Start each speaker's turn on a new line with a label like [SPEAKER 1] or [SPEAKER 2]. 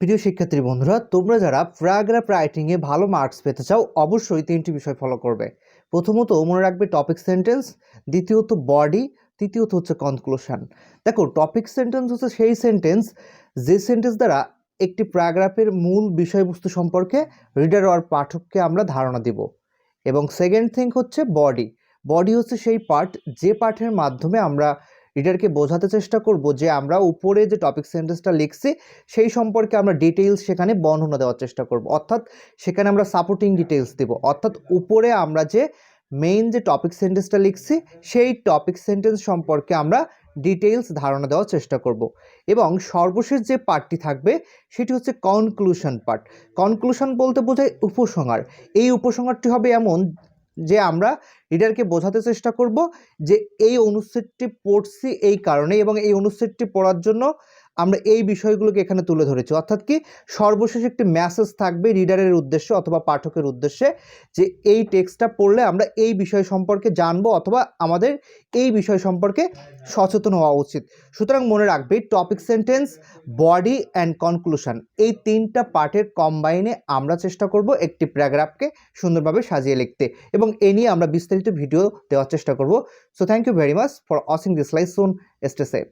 [SPEAKER 1] প্রিয় শিক্ষার্থী বন্ধুরা, তোমরা যারা প্যারাগ্রাফ রাইটিংয়ে ভালো মার্কস পেতে চাও অবশ্যই তিনটি বিষয় ফলো করবে। প্রথমত মনে রাখবে টপিক সেন্টেন্স, দ্বিতীয়ত বডি, তৃতীয়ত হচ্ছে কনক্লুশন। দেখো, টপিক সেন্টেন্স হচ্ছে সেই সেন্টেন্স যে সেন্টেন্স দ্বারা একটি প্যারাগ্রাফের মূল বিষয়বস্তু সম্পর্কে রিডার আর পাঠককে আমরা ধারণা দিব। এবং সেকেন্ড থিং হচ্ছে বডি। বডি হচ্ছে সেই পার্ট যে পাঠের মাধ্যমে আমরা রিডারকে বোঝাতে চেষ্টা করব যে আমরা উপরে যে টপিক সেন্টেন্সটা লিখছি সেই সম্পর্কে আমরা ডিটেইলস সেখানে বর্ণনা দেওয়ার চেষ্টা করব, অর্থাৎ সেখানে আমরা সাপোর্টিং ডিটেইলস দেব। অর্থাৎ উপরে আমরা যে মেইন যে টপিক সেন্টেন্সটা লিখছি সেই টপিক সেন্টেন্স সম্পর্কে আমরা ডিটেইলস ধারণা দেওয়ার চেষ্টা করব। এবং সর্বশেষ যে পার্টটি থাকবে সেটি হচ্ছে কনক্লুশন পার্ট। কনক্লুশন বলতে বোঝায় উপসংহার। এই উপসংহারটি হবে এমন যে আমরা রিডারকে বোঝাতে চেষ্টা করব যে এই অনুচ্ছেদটি পড়ছি এই কারণে এবং এই অনুচ্ছেদটি পড়ার জন্য আমরা এই বিষয়গুলোকে এখানে তুলে ধরেছি। অর্থাৎ কি, সর্বশেষ একটি মেসেজ থাকবে রিডারের উদ্দেশ্যে অথবা পাঠকের উদ্দেশ্যে যে এই টেক্সটটা পড়লে আমরা এই বিষয় সম্পর্কে জানবো অথবা আমাদের এই বিষয় সম্পর্কে সচেতন হওয়া উচিত। সুতরাং মনে রাখবে topic sentence, body and conclusion, এই তিনটা পার্টের কম্বাইনে আমরা চেষ্টা করব একটি প্যারাগ্রাফকে সুন্দরভাবে সাজিয়ে লিখতে, এবং এ নিয়ে আমরা বিস্তারিত ভিডিও দেওয়ার চেষ্টা করব। So thank you very much for watching this live. Soon stay safe.